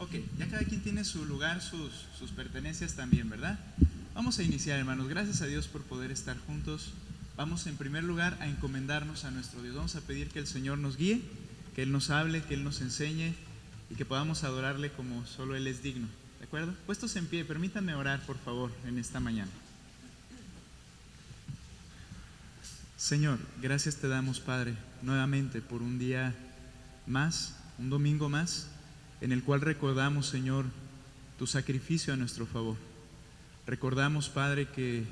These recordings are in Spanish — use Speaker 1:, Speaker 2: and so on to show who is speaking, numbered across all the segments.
Speaker 1: Ok, ya cada quien tiene su lugar, sus pertenencias también, ¿verdad? Vamos a iniciar, hermanos. Gracias a Dios por poder estar juntos. Vamos en primer lugar a encomendarnos a nuestro Dios. Vamos a pedir que el Señor nos guíe, que Él nos hable, que Él nos enseñe y que podamos adorarle como solo Él es digno. ¿De acuerdo? Puestos en pie, permítanme orar, por favor, en esta mañana. Señor, gracias te damos, Padre, nuevamente por un día más, un domingo más, en el cual recordamos, Señor, tu sacrificio a nuestro favor. Recordamos, Padre, que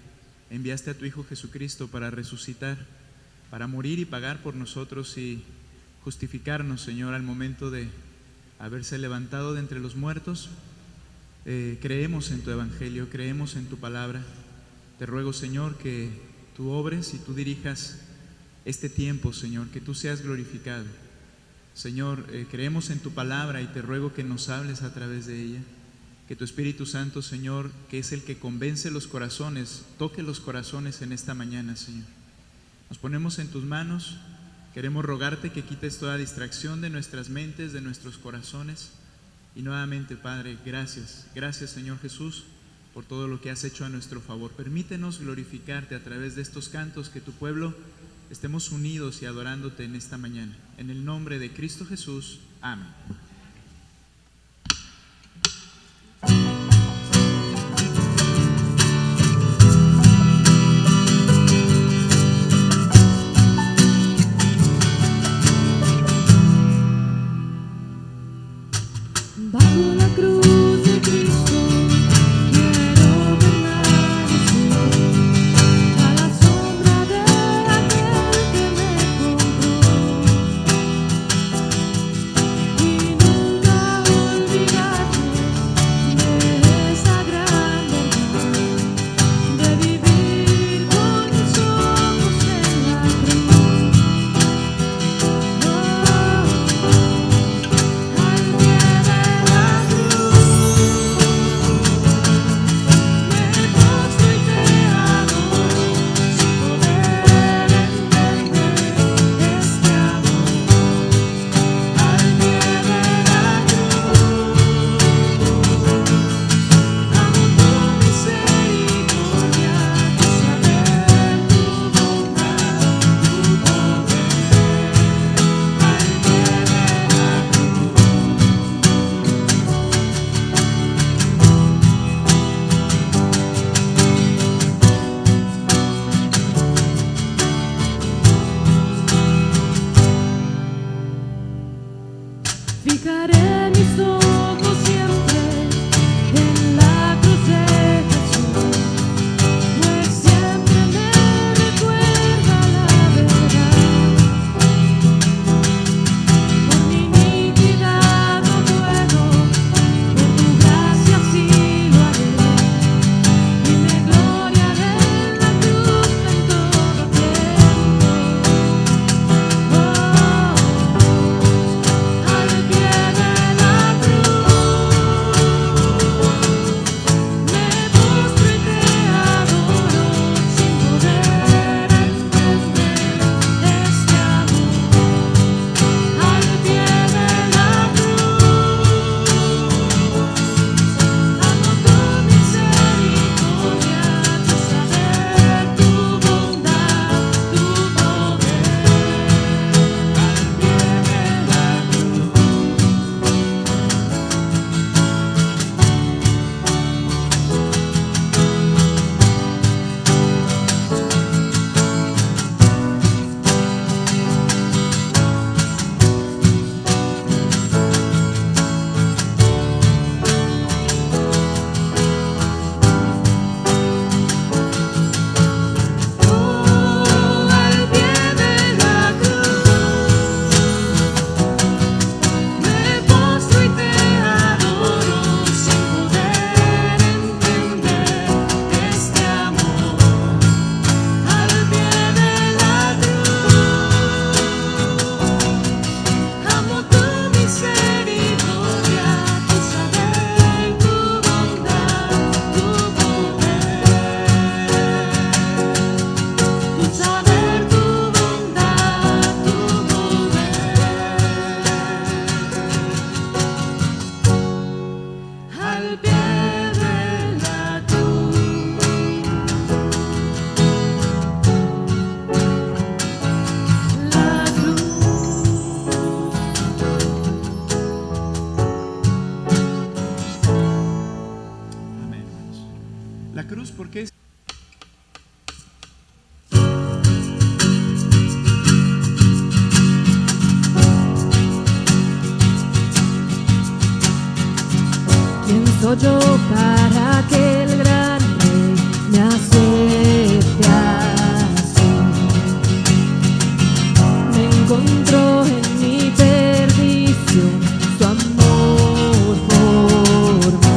Speaker 1: enviaste a tu Hijo Jesucristo para resucitar, para morir y pagar por nosotros y justificarnos, Señor, al momento de haberse levantado de entre los muertos. Creemos en tu Evangelio, creemos en tu palabra. Te ruego, Señor, que tú obres y tú dirijas este tiempo, Señor, que tú seas glorificado. Señor, creemos en tu palabra y te ruego que nos hables a través de ella. Que tu Espíritu Santo, Señor, que es el que convence los corazones, toque los corazones en esta mañana, Señor. Nos ponemos en tus manos. Queremos rogarte que quites toda distracción de nuestras mentes, de nuestros corazones. Y nuevamente, Padre, gracias. Gracias, Señor Jesús, por todo lo que has hecho a nuestro favor. Permítenos glorificarte a través de estos cantos, que tu pueblo estemos unidos y adorándote en esta mañana. En el nombre de Cristo Jesús. Amén.
Speaker 2: Bajo la cruz de Cristo quiero permanecer, a la sombra de aquel que me compró, y nunca olvidarme de esa gran verdad, de vivir con mis ojos en la cruz. Al pie de la cruz.
Speaker 1: cruz, porque es...
Speaker 2: ¿Quién soy yo para que el gran rey me acepte así? Me encontró en mi perdición su amor por mí,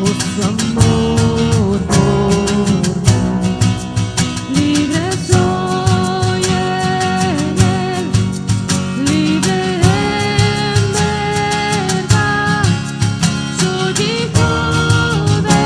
Speaker 2: oh su amor por mí. Libre soy en él, libre en verdad. Soy hijo de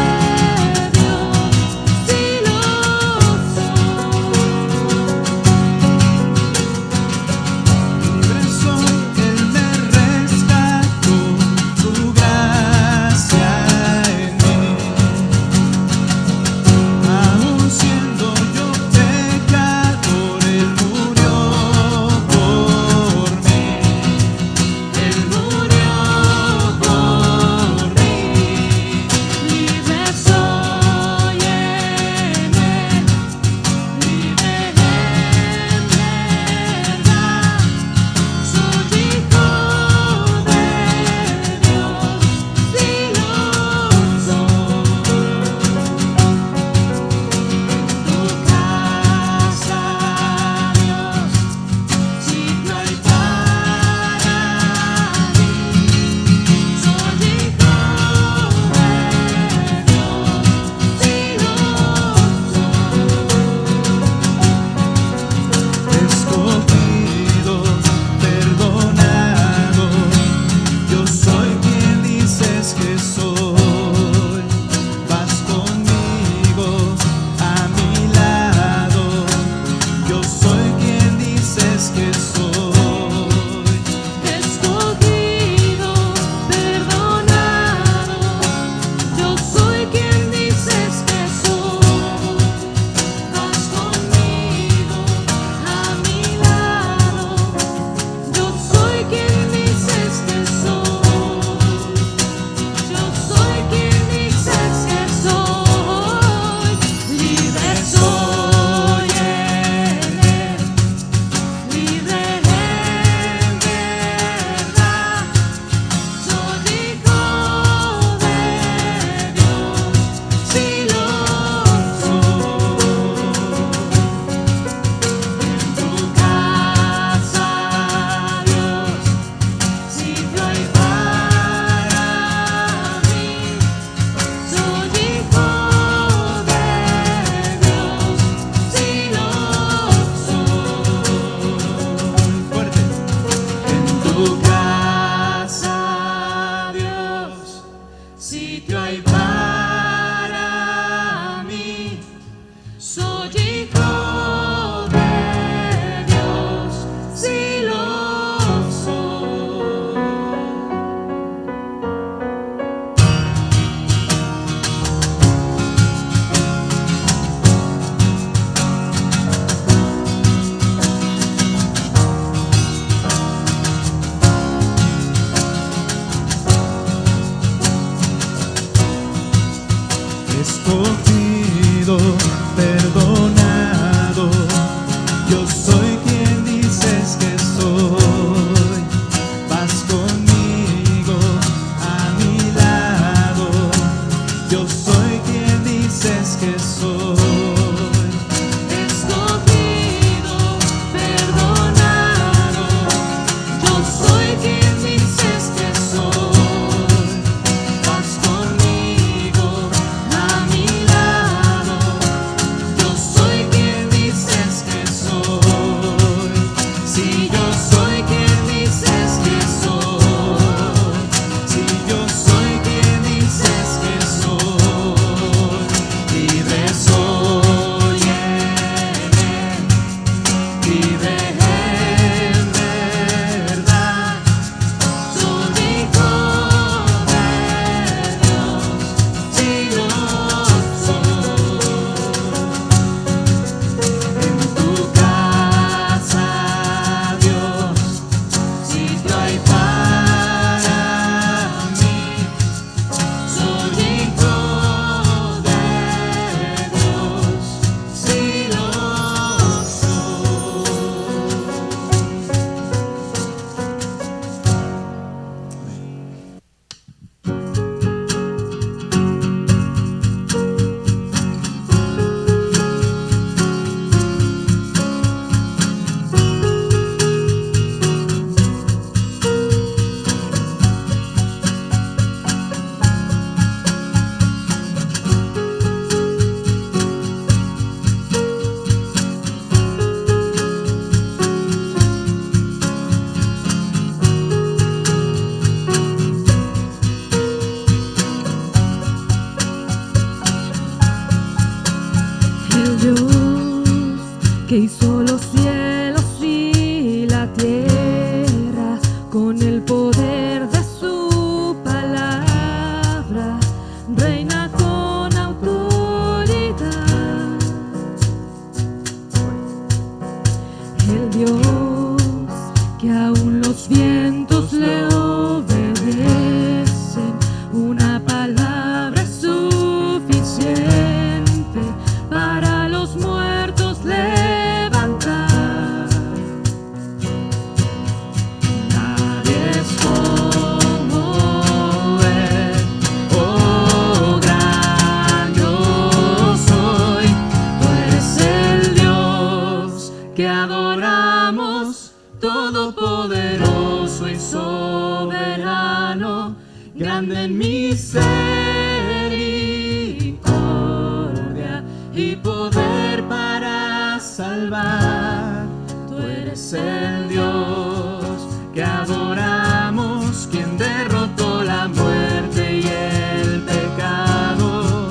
Speaker 2: grande en misericordia y poder para salvar. Tú eres el Dios que adoramos, quien derrotó la muerte y el pecado.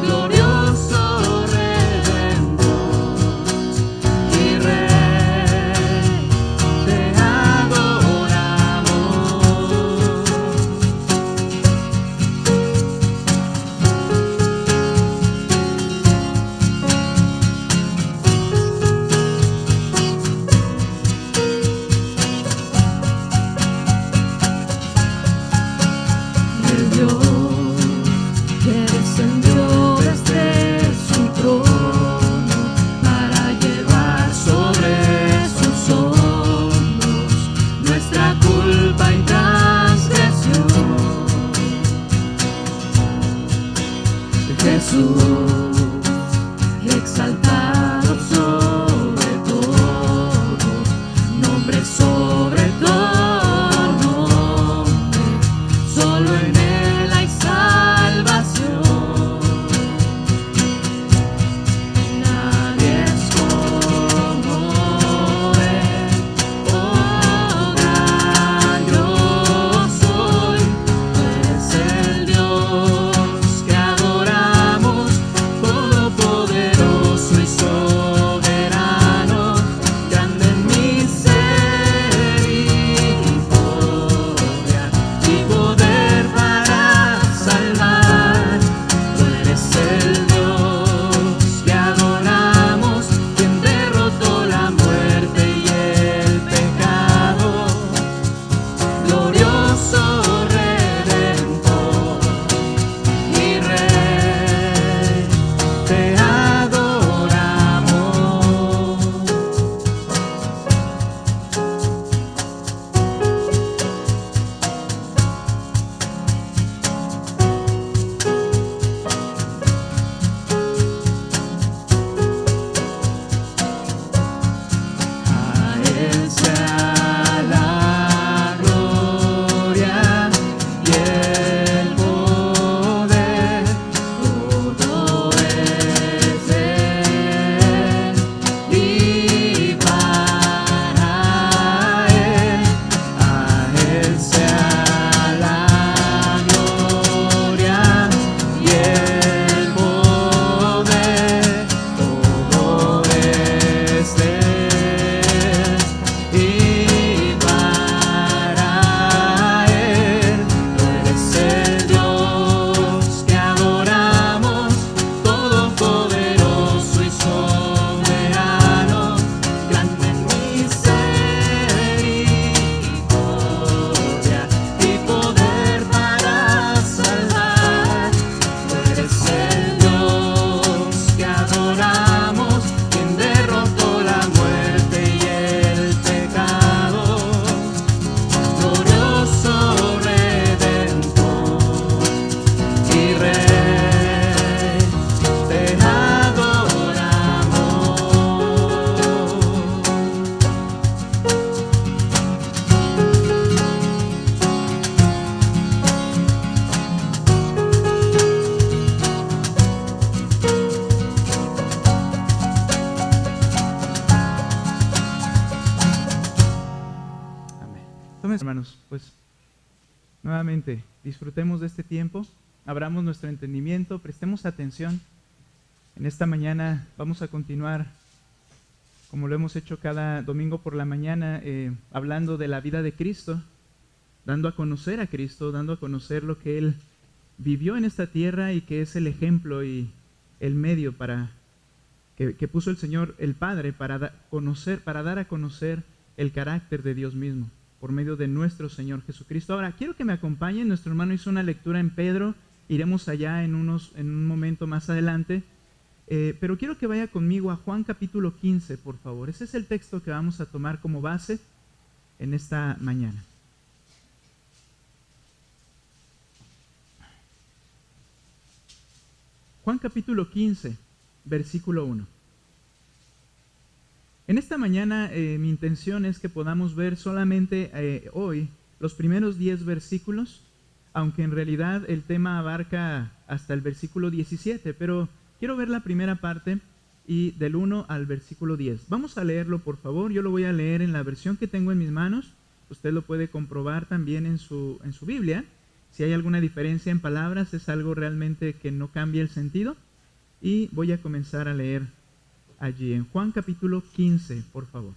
Speaker 2: Glorioso Redentor y Rey, te adoramos. El Dios que descendió desde su trono para llevar sobre sus hombros nuestra culpa y transgresión. Jesús, exaltado sobre todo, nombre sobre todo nombre, solo en Él hay salvación. Nadie es como Él, oh gran yo soy. Tú eres el Dios que adoramos, todopoderoso y soberano, grande en misericordia y poder para salvar. Tú eres el Dios que adoramos, quien derrotó la muerte y el pecado. Glorioso Redentor y Rey, te adoramos. A Él sea la gloria y el poder, todo es de Él y para Él. A Él sea la gloria y el poder, todo es de Él y para Él. Tú eres el Dios que adoramos, todopoderoso y soberano, grande en misericordia y poder para salvar. Tú eres el Dios que adoramos, quien derrotó la muerte y el pecado. Glorioso Redentor y Rey, te adoramos.
Speaker 1: Amén. Tomen, hermanos, pues nuevamente disfrutemos de este tiempo, abramos nuestro entendimiento, prestemos atención. En esta mañana vamos a continuar, como lo hemos hecho cada domingo por la mañana, hablando de la vida de Cristo, dando a conocer a Cristo, dando a conocer lo que Él vivió en esta tierra y que es el ejemplo y el medio para que puso el Señor, el Padre, para dar a conocer el carácter de Dios mismo por medio de nuestro Señor Jesucristo. Ahora, quiero que me acompañen. Nuestro hermano hizo una lectura en Pedro, iremos allá en un momento más adelante, pero quiero que vaya conmigo a Juan capítulo 15, por favor. Ese es el texto que vamos a tomar como base en esta mañana. Juan capítulo 15, versículo 1. En esta mañana mi intención es que podamos ver solamente hoy los primeros 10 versículos aunque en realidad el tema abarca hasta el versículo 17, pero quiero ver la primera parte y del 1 al versículo 10. Vamos a leerlo, por favor. Yo lo voy a leer en la versión que tengo en mis manos. Usted lo puede comprobar también en su Biblia. Si hay alguna diferencia en palabras, es algo realmente que no cambia el sentido. Y voy a comenzar a leer allí, en Juan capítulo 15, por favor.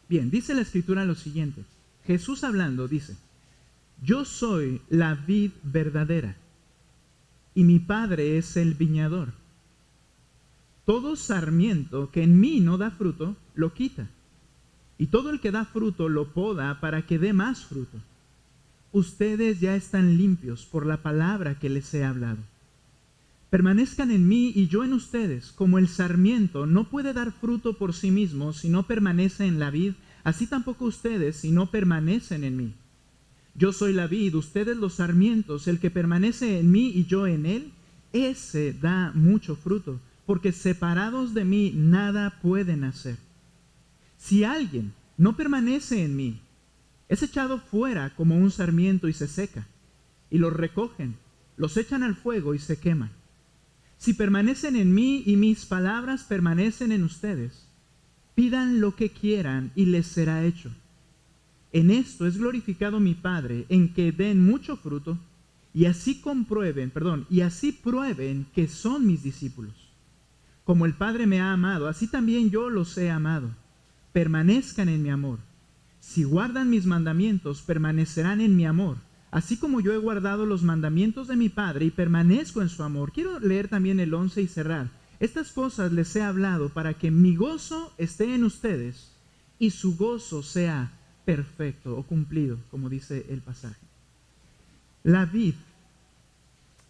Speaker 1: Bien, dice la Escritura lo siguiente. Jesús hablando dice: yo soy la vid verdadera, y mi Padre es el viñador. Todo sarmiento que en mí no da fruto, lo quita, y todo el que da fruto lo poda para que dé más fruto. Ustedes ya están limpios por la palabra que les he hablado. Permanezcan en mí y yo en ustedes. Como el sarmiento no puede dar fruto por sí mismo si no permanece en la vid, así tampoco ustedes si no permanecen en mí. Yo soy la vid, ustedes los sarmientos. El que permanece en mí y yo en él, ese da mucho fruto, porque separados de mí nada pueden hacer. Si alguien no permanece en mí, es echado fuera como un sarmiento y se seca, y los recogen, los echan al fuego y se queman. Si permanecen en mí y mis palabras permanecen en ustedes, pidan lo que quieran y les será hecho. En esto es glorificado mi Padre, en que den mucho fruto, y así prueben que son mis discípulos. Como el Padre me ha amado, así también yo los he amado. Permanezcan en mi amor. Si guardan mis mandamientos, permanecerán en mi amor, así como yo he guardado los mandamientos de mi Padre y permanezco en su amor. Quiero leer también el 11 y cerrar. Estas cosas les he hablado para que mi gozo esté en ustedes y su gozo sea perfecto o cumplido, como dice el pasaje. La vid.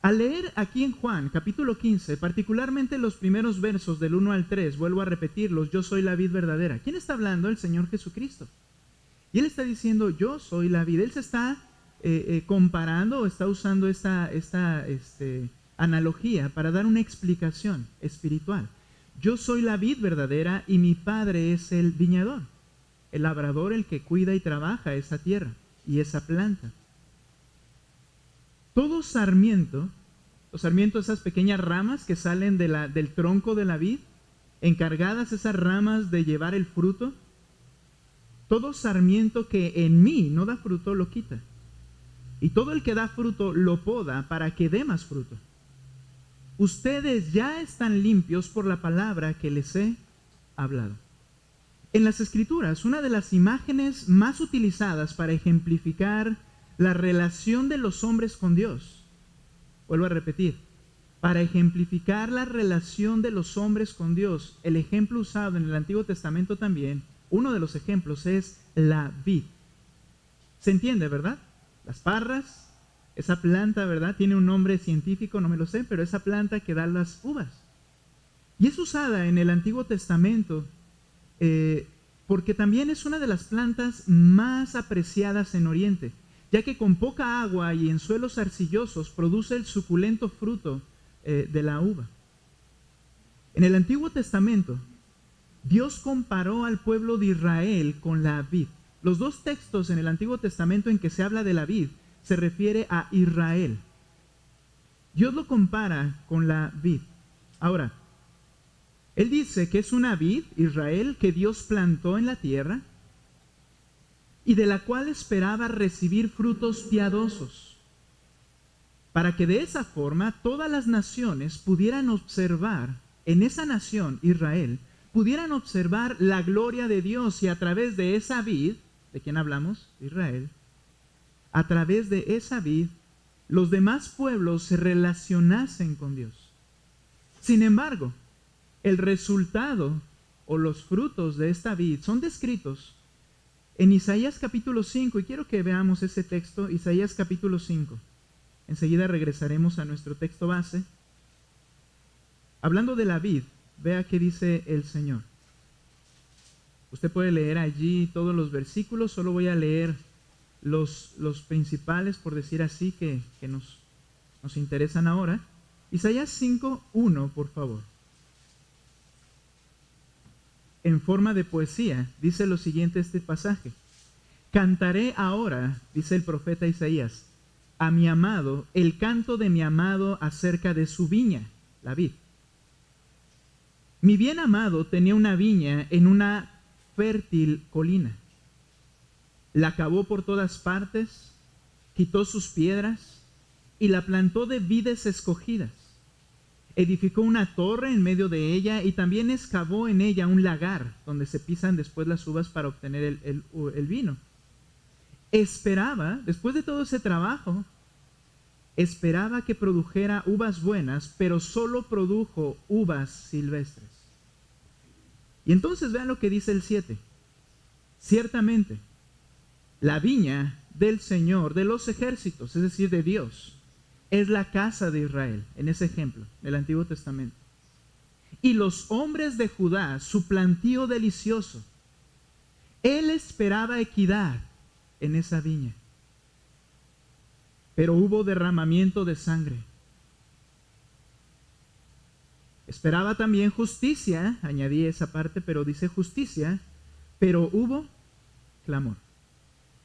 Speaker 1: Al leer aquí en Juan capítulo 15, particularmente los primeros versos del 1 al 3, vuelvo a repetirlos: yo soy la vid verdadera. ¿Quién está hablando? El Señor Jesucristo. Y Él está diciendo: yo soy la vid. Él se está comparando o está usando esta analogía para dar una explicación espiritual. Yo soy la vid verdadera y mi Padre es el viñador, el labrador, el que cuida y trabaja esa tierra y esa planta. Todo sarmiento, los sarmientos, esas pequeñas ramas que salen del tronco de la vid, encargadas esas ramas de llevar el fruto, todo sarmiento que en mí no da fruto lo quita, y todo el que da fruto lo poda para que dé más fruto. Ustedes ya están limpios por la palabra que les he hablado. En las Escrituras, una de las imágenes más utilizadas para ejemplificar la relación de los hombres con Dios, vuelvo a repetir, para ejemplificar la relación de los hombres con Dios, el ejemplo usado en el Antiguo Testamento también, uno de los ejemplos es la vid. ¿Se entiende, verdad? Las parras, esa planta, ¿verdad? Tiene un nombre científico, no me lo sé, pero esa planta que da las uvas. Y es usada en el Antiguo Testamento porque también es una de las plantas más apreciadas en Oriente, ya que con poca agua y en suelos arcillosos produce el suculento fruto de la uva. En el Antiguo Testamento, Dios comparó al pueblo de Israel con la vid. Los dos textos en el Antiguo Testamento en que se habla de la vid se refiere a Israel. Dios lo compara con la vid. Ahora, Él dice que es una vid, Israel, que Dios plantó en la tierra y de la cual esperaba recibir frutos piadosos, para que de esa forma todas las naciones pudieran observar, en esa nación, Israel, pudieran observar la gloria de Dios, y a través de esa vid, ¿de quién hablamos? Israel. A través de esa vid, los demás pueblos se relacionasen con Dios. Sin embargo, el resultado o los frutos de esta vid son descritos en Isaías capítulo 5, y quiero que veamos ese texto, Isaías capítulo 5. Enseguida regresaremos a nuestro texto base. Hablando de la vid, vea qué dice el Señor. Usted puede leer allí todos los versículos, solo voy a leer los principales, por decir así, que nos interesan ahora. Isaías 5:1, por favor. En forma de poesía, dice lo siguiente este pasaje: cantaré ahora, dice el profeta Isaías, a mi amado el canto de mi amado acerca de su viña, la vid. Mi bien amado tenía una viña en una fértil colina. La cavó por todas partes, quitó sus piedras y la plantó de vides escogidas. Edificó una torre en medio de ella y también excavó en ella un lagar donde se pisan después las uvas para obtener el vino. Esperaba, después de todo ese trabajo, esperaba que produjera uvas buenas, pero solo produjo uvas silvestres. Y entonces vean lo que dice el 7. Ciertamente, la viña del Señor de los ejércitos, es decir, de Dios, es la casa de Israel, en ese ejemplo, del Antiguo Testamento. Y los hombres de Judá, su plantío delicioso. Él esperaba equidad en esa viña. Pero hubo derramamiento de sangre. Esperaba también justicia, añadí esa parte, pero dice justicia, pero hubo clamor.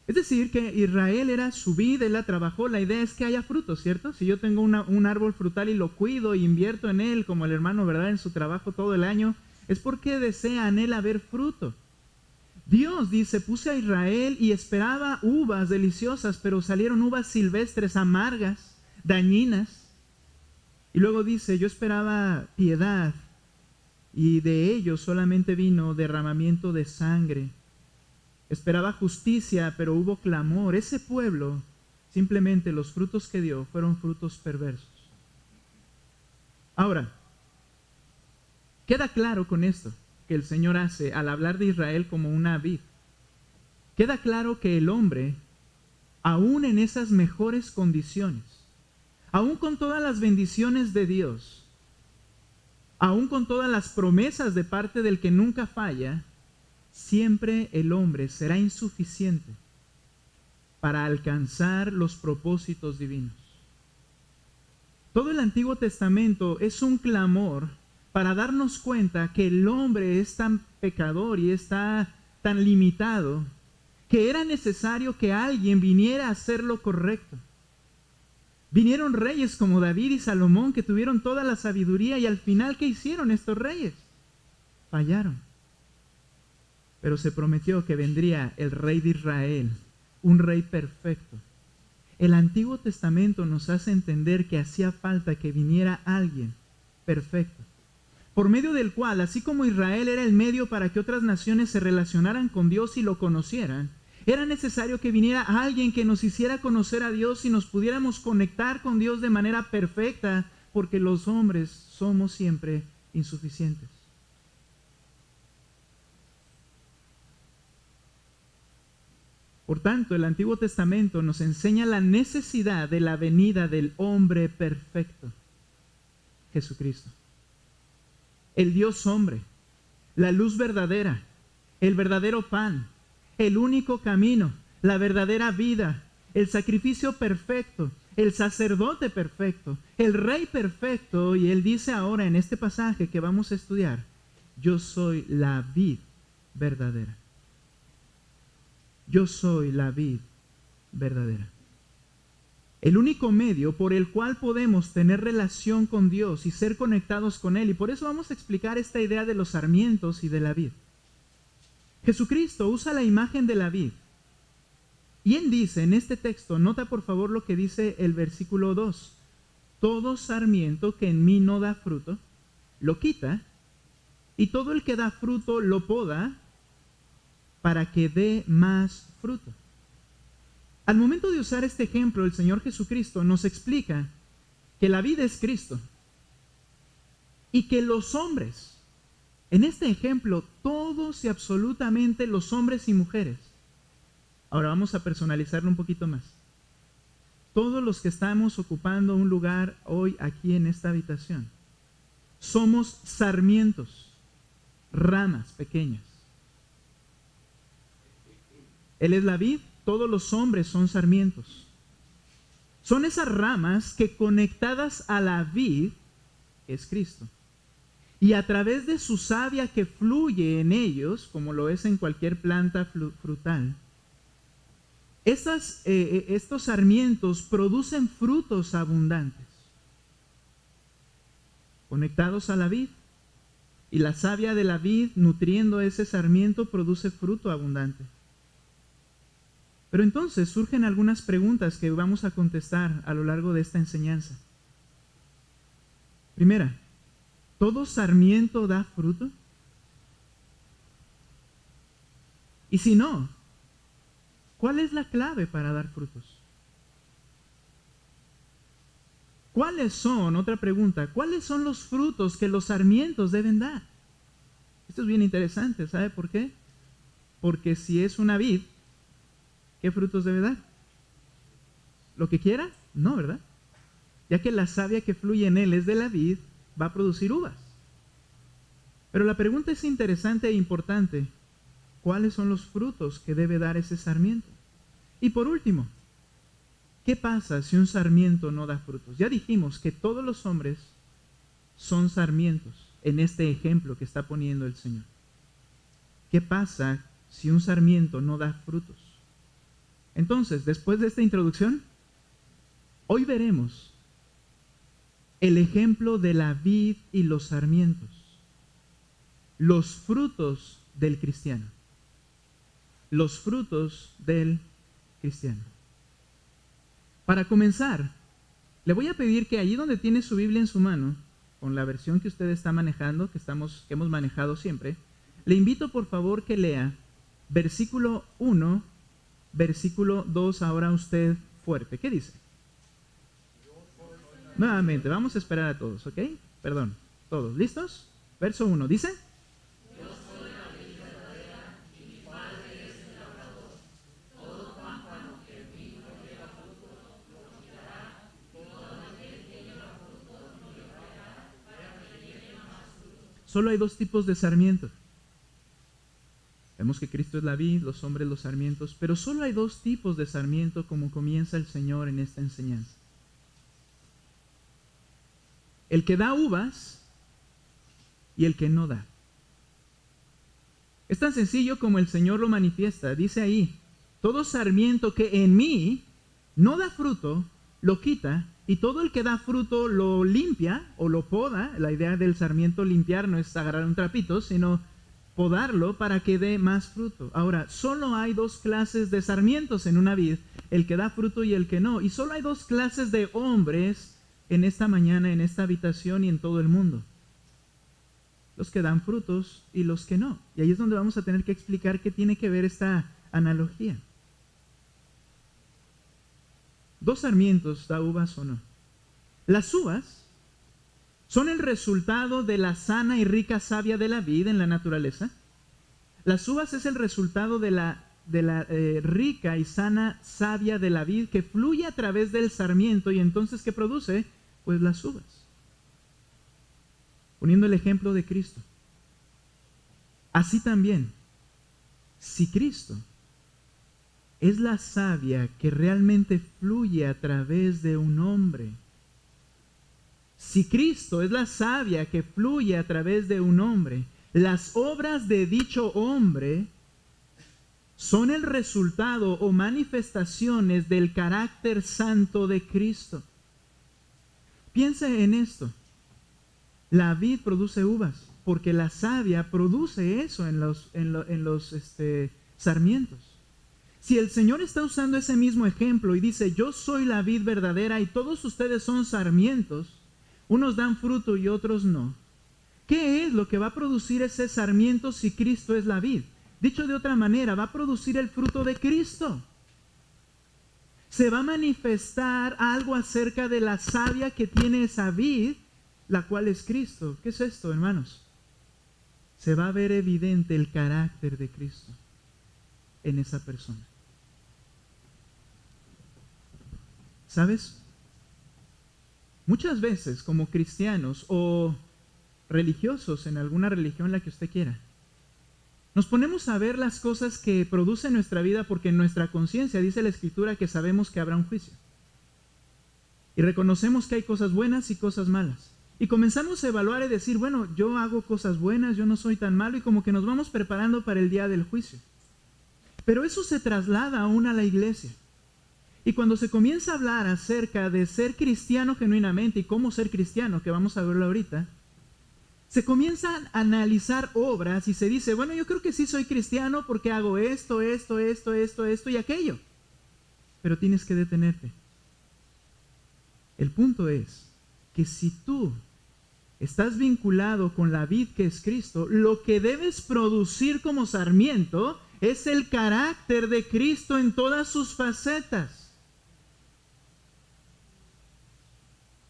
Speaker 1: Es decir, que Israel era su vida, él la trabajó, la idea es que haya frutos, ¿cierto? Si yo tengo un árbol frutal y lo cuido y invierto en él, como el hermano, ¿verdad?, en su trabajo todo el año, es porque desea en él haber fruto. Dios dice, puse a Israel y esperaba uvas deliciosas, pero salieron uvas silvestres, amargas, dañinas. Y luego dice, yo esperaba piedad y de ello solamente vino derramamiento de sangre. Esperaba justicia, pero hubo clamor. Ese pueblo, simplemente los frutos que dio fueron frutos perversos. Ahora, queda claro con esto que el Señor hace al hablar de Israel como una vid. Queda claro que el hombre, aún en esas mejores condiciones, aún con todas las bendiciones de Dios, aún con todas las promesas de parte del que nunca falla, siempre el hombre será insuficiente para alcanzar los propósitos divinos. Todo el Antiguo Testamento es un clamor para darnos cuenta que el hombre es tan pecador y está tan limitado que era necesario que alguien viniera a hacer lo correcto. Vinieron reyes como David y Salomón que tuvieron toda la sabiduría y al final, ¿qué hicieron estos reyes? Fallaron. Pero se prometió que vendría el rey de Israel, un rey perfecto. El Antiguo Testamento nos hace entender que hacía falta que viniera alguien perfecto, por medio del cual, así como Israel era el medio para que otras naciones se relacionaran con Dios y lo conocieran, era necesario que viniera alguien que nos hiciera conocer a Dios y nos pudiéramos conectar con Dios de manera perfecta, porque los hombres somos siempre insuficientes. Por tanto, el Antiguo Testamento nos enseña la necesidad de la venida del hombre perfecto, Jesucristo. El Dios hombre, la luz verdadera, el verdadero pan, el único camino, la verdadera vida, el sacrificio perfecto, el sacerdote perfecto, el rey perfecto. Y él dice ahora en este pasaje que vamos a estudiar, yo soy la vid verdadera. Yo soy la vid verdadera. El único medio por el cual podemos tener relación con Dios y ser conectados con Él. Y por eso vamos a explicar esta idea de los sarmientos y de la vid. Jesucristo usa la imagen de la vid. Y Él dice en este texto, nota por favor lo que dice el versículo 2. Todo sarmiento que en mí no da fruto, lo quita, y todo el que da fruto lo poda, para que dé más fruto. Al momento de usar este ejemplo, el Señor Jesucristo nos explica que la vid es Cristo y que los hombres, en este ejemplo, todos y absolutamente los hombres y mujeres, ahora vamos a personalizarlo un poquito más, todos los que estamos ocupando un lugar hoy aquí en esta habitación, somos sarmientos, ramas pequeñas. Él es la vid, todos los hombres son sarmientos. Son esas ramas que conectadas a la vid es Cristo. Y a través de su savia que fluye en ellos, como lo es en cualquier planta frutal, estos sarmientos producen frutos abundantes, conectados a la vid, y la savia de la vid, nutriendo ese sarmiento, produce fruto abundante. Pero entonces surgen algunas preguntas que vamos a contestar a lo largo de esta enseñanza. Primera, ¿todo sarmiento da fruto? Y si no, ¿cuál es la clave para dar frutos? ¿Cuáles son, otra pregunta, cuáles son los frutos que los sarmientos deben dar? Esto es bien interesante, ¿sabe por qué? Porque si es una vid, ¿qué frutos debe dar? ¿Lo que quiera? No, ¿verdad? Ya que la savia que fluye en él es de la vid, va a producir uvas. Pero la pregunta es interesante e importante. ¿Cuáles son los frutos que debe dar ese sarmiento? Y por último, ¿qué pasa si un sarmiento no da frutos? Ya dijimos que todos los hombres son sarmientos en este ejemplo que está poniendo el Señor. ¿Qué pasa si un sarmiento no da frutos? Entonces, después de esta introducción, hoy veremos el ejemplo de la vid y los sarmientos, los frutos del cristiano. Los frutos del cristiano. Para comenzar, le voy a pedir que allí donde tiene su Biblia en su mano, con la versión que usted está manejando, que hemos manejado siempre, le invito por favor que lea versículo 1, versículo 2, ahora usted fuerte. ¿Qué dice? Nuevamente, vamos a esperar a todos, ¿ok? Perdón, todos. ¿Listos? Verso 1, dice: solo hay dos tipos de sarmientos. Vemos que Cristo es la vid, los hombres los sarmientos, pero solo hay dos tipos de sarmiento como comienza el Señor en esta enseñanza. El que da uvas y el que no da. Es tan sencillo como el Señor lo manifiesta. Dice ahí: todo sarmiento que en mí no da fruto, lo quita, y todo el que da fruto lo limpia o lo poda. La idea del sarmiento limpiar no es agarrar un trapito, sino podarlo para que dé más fruto. Ahora, solo hay dos clases de sarmientos en una vid, el que da fruto y el que no. Y solo hay dos clases de hombres en esta mañana, en esta habitación y en todo el mundo: los que dan frutos y los que no. Y ahí es donde vamos a tener que explicar qué tiene que ver esta analogía. ¿Dos sarmientos da uvas o no? Las uvas son el resultado de la sana y rica savia de la vid en la naturaleza. Las uvas es el resultado de la rica y sana savia de la vid que fluye a través del sarmiento, y entonces ¿qué produce? Pues las uvas. Poniendo el ejemplo de Cristo. Así también, si Cristo es la savia que realmente fluye a través de un hombre, si Cristo es la savia que fluye a través de un hombre, las obras de dicho hombre son el resultado o manifestaciones del carácter santo de Cristo. Piense en esto. La vid produce uvas porque la savia produce eso en los sarmientos. Si el Señor está usando ese mismo ejemplo y dice: yo soy la vid verdadera y todos ustedes son sarmientos, unos dan fruto y otros no, ¿qué es lo que va a producir ese sarmiento si Cristo es la vid? Dicho de otra manera, va a producir el fruto de Cristo. Se va a manifestar algo acerca de la savia que tiene esa vid, la cual es Cristo. ¿Qué es esto, hermanos? Se va a ver evidente el carácter de Cristo en esa persona. ¿Sabes? Muchas veces como cristianos o religiosos en alguna religión, la que usted quiera, nos ponemos a ver las cosas que produce nuestra vida porque en nuestra conciencia dice la Escritura que sabemos que habrá un juicio. Y reconocemos que hay cosas buenas y cosas malas. Y comenzamos a evaluar y decir: bueno, yo hago cosas buenas, yo no soy tan malo, y como que nos vamos preparando para el día del juicio. Pero eso se traslada aún a la iglesia. Y cuando se comienza a hablar acerca de ser cristiano genuinamente y cómo ser cristiano, que vamos a verlo ahorita, se comienzan a analizar obras y se dice, bueno, yo creo que sí soy cristiano porque hago esto y aquello. Pero tienes que detenerte. El punto es que si tú estás vinculado con la vid que es Cristo, lo que debes producir como sarmiento es el carácter de Cristo en todas sus facetas.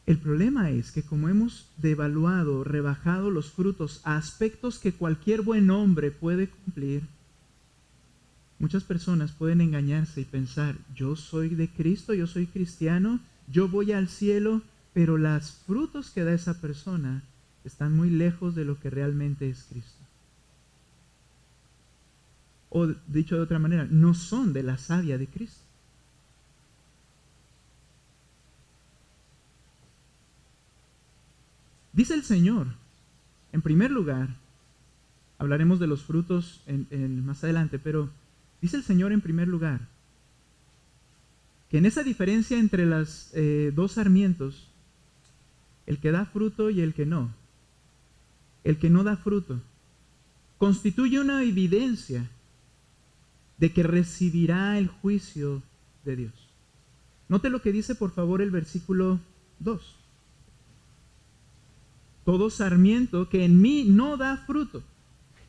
Speaker 1: El problema es que como hemos devaluado, rebajado los frutos a aspectos que cualquier buen hombre puede cumplir, muchas personas pueden engañarse y pensar, yo soy de Cristo, yo soy cristiano, yo voy al cielo, pero los frutos que da esa persona están muy lejos de lo que realmente es Cristo. O dicho de otra manera, no son de la savia de Cristo. Dice el Señor, en primer lugar, hablaremos de los frutos más adelante, pero dice el Señor en primer lugar, que en esa diferencia entre los dos sarmientos, el que da fruto y el que no da fruto, constituye una evidencia de que recibirá el juicio de Dios. Note lo que dice por favor el versículo 2. Todo sarmiento que en mí no da fruto.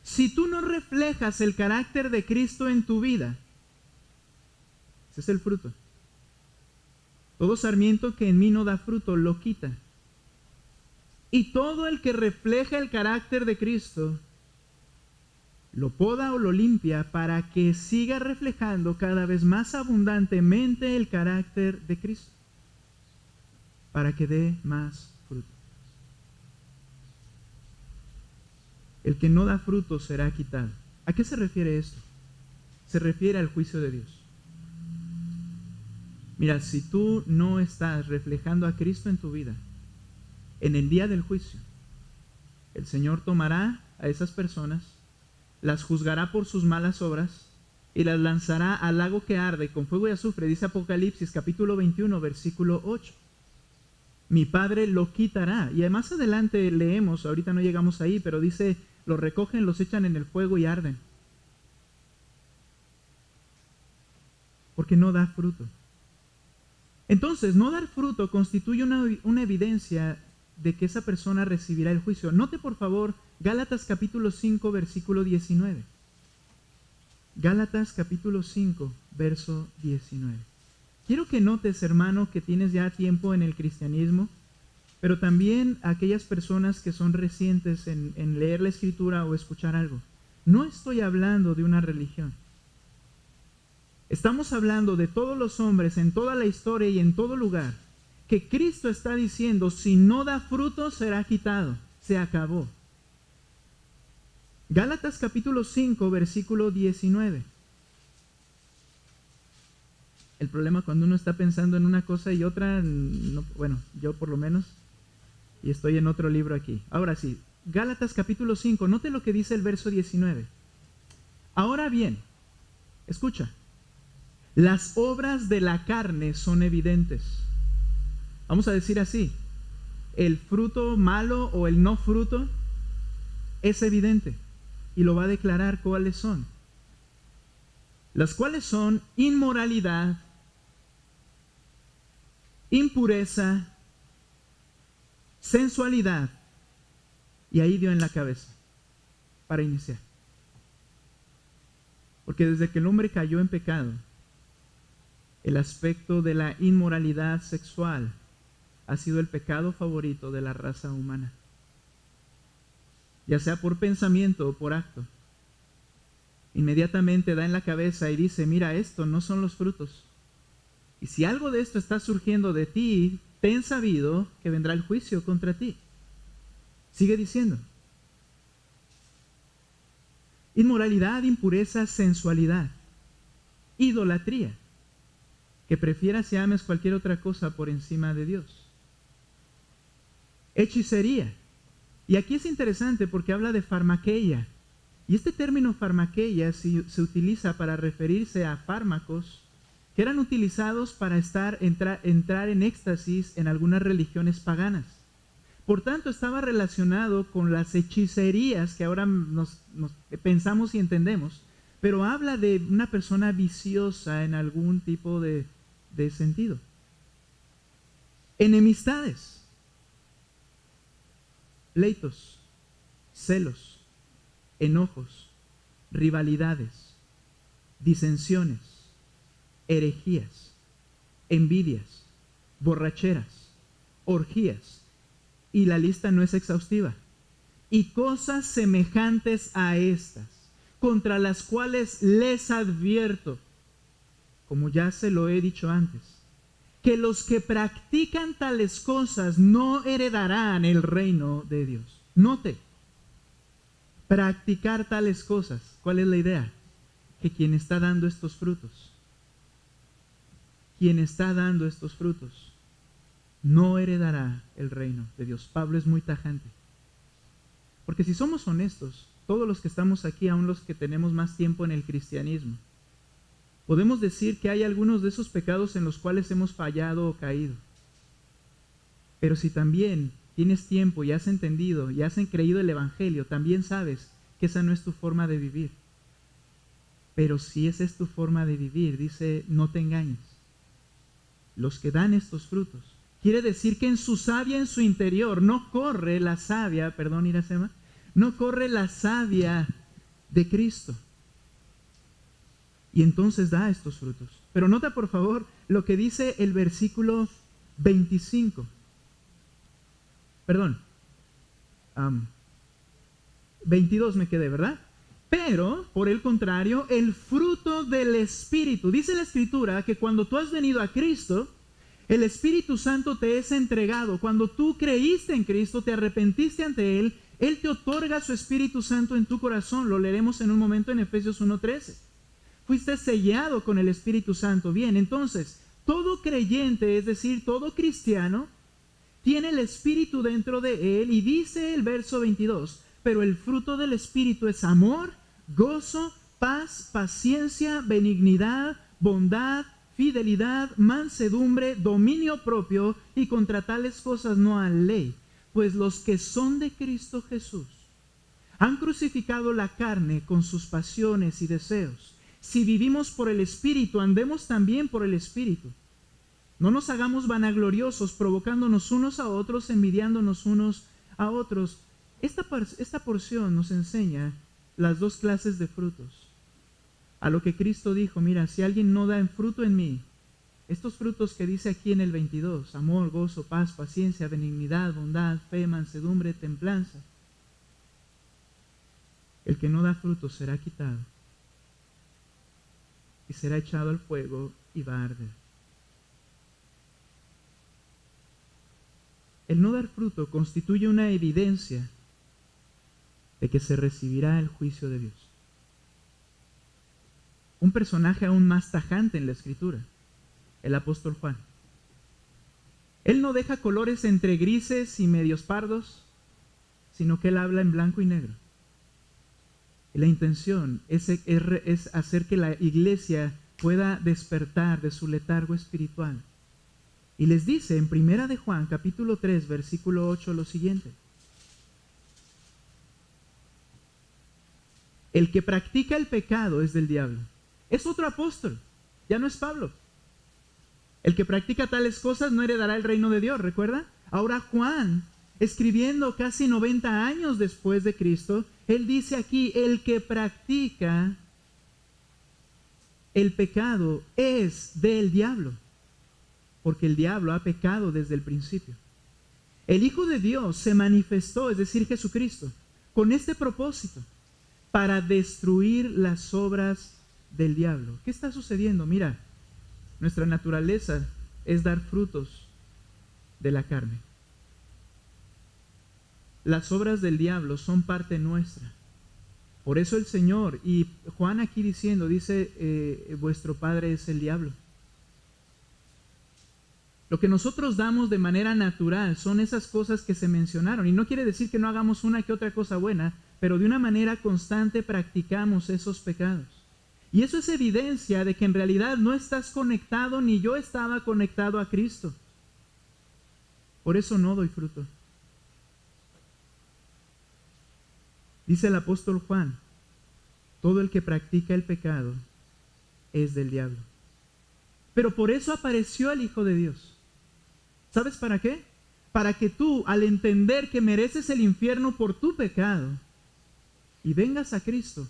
Speaker 1: Si tú no reflejas el carácter de Cristo en tu vida, ese es el fruto. Todo sarmiento que en mí no da fruto, lo quita. Y todo el que refleja el carácter de Cristo, lo poda o lo limpia para que siga reflejando cada vez más abundantemente el carácter de Cristo. Para que dé más fruto. El que no da fruto será quitado. ¿A qué se refiere esto? Se refiere al juicio de Dios. Mira, si tú no estás reflejando a Cristo en tu vida, en el día del juicio, el Señor tomará a esas personas, las juzgará por sus malas obras y las lanzará al lago que arde con fuego y azufre, dice Apocalipsis capítulo 21, versículo 8. Mi Padre lo quitará. Y más adelante leemos, ahorita no llegamos ahí, pero dice, los recogen, los echan en el fuego y arden. Porque no da fruto. Entonces, no dar fruto constituye una evidencia de que esa persona recibirá el juicio. Note por favor Gálatas capítulo 5, versículo 19. Gálatas capítulo 5, verso 19. Quiero que notes, hermano, que tienes ya tiempo en el cristianismo, pero también aquellas personas que son recientes en leer la Escritura o escuchar algo. No estoy hablando de una religión. Estamos hablando de todos los hombres en toda la historia y en todo lugar, que Cristo está diciendo, si no da fruto, será quitado. Se acabó. Gálatas capítulo 5, versículo 19. El problema cuando uno está pensando en una cosa y otra, no, bueno, yo por lo menos, y estoy en otro libro aquí. Ahora sí, Gálatas capítulo 5, note lo que dice el verso 19. Ahora bien, escucha, las obras de la carne son evidentes. Vamos a decir así, el fruto malo o el no fruto es evidente y lo va a declarar cuáles son. Las cuales son inmoralidad, impureza, sensualidad. Y ahí dio en la cabeza para iniciar. Porque desde que el hombre cayó en pecado, el aspecto de la inmoralidad sexual ha sido el pecado favorito de la raza humana. Ya sea por pensamiento o por acto. Inmediatamente da en la cabeza y dice, mira, esto no son los frutos. Y si algo de esto está surgiendo de ti, ten sabido que vendrá el juicio contra ti. Sigue diciendo. Inmoralidad, impureza, sensualidad, idolatría, que prefieras y ames cualquier otra cosa por encima de Dios. Hechicería. Y aquí es interesante porque habla de farmaqueia, Y este término farmakeia se utiliza para referirse a fármacos que eran utilizados para entrar en éxtasis en algunas religiones paganas. Por tanto, estaba relacionado con las hechicerías que ahora nos pensamos y entendemos, pero habla de una persona viciosa en algún tipo de sentido. Enemistades, pleitos, celos, enojos, rivalidades, disensiones, herejías, envidias, borracheras, orgías, y la lista no es exhaustiva, y cosas semejantes a estas, contra las cuales les advierto, como ya se lo he dicho antes, que los que practican tales cosas no heredarán el reino de Dios. Note, practicar tales cosas. ¿Cuál es la idea? Que quien está dando estos frutos, no heredará el reino de Dios. Pablo es muy tajante. Porque si somos honestos, todos los que estamos aquí, aun los que tenemos más tiempo en el cristianismo, podemos decir que hay algunos de esos pecados en los cuales hemos fallado o caído. Pero si también tienes tiempo y has entendido y has creído el Evangelio, también sabes que esa no es tu forma de vivir. Pero si esa es tu forma de vivir, dice, no te engañes. Los que dan estos frutos, quiere decir que en su savia, en su interior, no corre la savia, perdón Iracema, no corre la savia de Cristo. Y entonces da estos frutos. Pero nota por favor lo que dice el versículo 25. Perdón. 22 me quedé, ¿verdad? Pero, por el contrario, el fruto del Espíritu. Dice la Escritura que cuando tú has venido a Cristo, el Espíritu Santo te es entregado. Cuando tú creíste en Cristo, te arrepentiste ante Él, Él te otorga su Espíritu Santo en tu corazón. Lo leeremos en un momento en Efesios 1:13. Fuiste sellado con el Espíritu Santo. Bien, entonces, todo creyente, es decir, todo cristiano, tiene el Espíritu dentro de él, y dice el verso 22, pero el fruto del Espíritu es amor, gozo, paz, paciencia, benignidad, bondad, fidelidad, mansedumbre, dominio propio, y contra tales cosas no hay ley. Pues los que son de Cristo Jesús han crucificado la carne con sus pasiones y deseos. Si vivimos por el Espíritu, andemos también por el Espíritu. No nos hagamos vanagloriosos, provocándonos unos a otros, envidiándonos unos a otros. Esta porción nos enseña las dos clases de frutos. A lo que Cristo dijo, mira, si alguien no da en fruto en mí, estos frutos que dice aquí en el 22, amor, gozo, paz, paciencia, benignidad, bondad, fe, mansedumbre, templanza, el que no da fruto será quitado y será echado al fuego y va a arder. El no dar fruto constituye una evidencia de que se recibirá el juicio de Dios. Un personaje aún más tajante en la Escritura, el apóstol Juan. Él no deja colores entre grises y medios pardos, sino que él habla en blanco y negro. Y la intención es hacer que la iglesia pueda despertar de su letargo espiritual. Y les dice en 1 de Juan, capítulo 3, versículo 8, lo siguiente. El que practica el pecado es del diablo. Es otro apóstol, ya no es Pablo. El que practica tales cosas no heredará el reino de Dios, ¿recuerda? Ahora Juan, escribiendo casi 90 años después de Cristo, él dice aquí, el que practica el pecado es del diablo, porque el diablo ha pecado desde el principio. El Hijo de Dios se manifestó, es decir, Jesucristo, con este propósito, para destruir las obras del diablo. ¿Qué está sucediendo? Mira, nuestra naturaleza es dar frutos de la carne. Las obras del diablo son parte nuestra. Por eso el Señor, y Juan aquí diciendo, dice, vuestro padre es el diablo. Lo que nosotros damos de manera natural son esas cosas que se mencionaron. Y no quiere decir que no hagamos una que otra cosa buena, pero de una manera constante practicamos esos pecados. Y eso es evidencia de que en realidad no estás conectado, ni yo estaba conectado a Cristo. Por eso no doy fruto. Dice el apóstol Juan, todo el que practica el pecado es del diablo. Pero por eso apareció el Hijo de Dios. ¿Sabes para qué? Para que tú, al entender que mereces el infierno por tu pecado, y vengas a Cristo,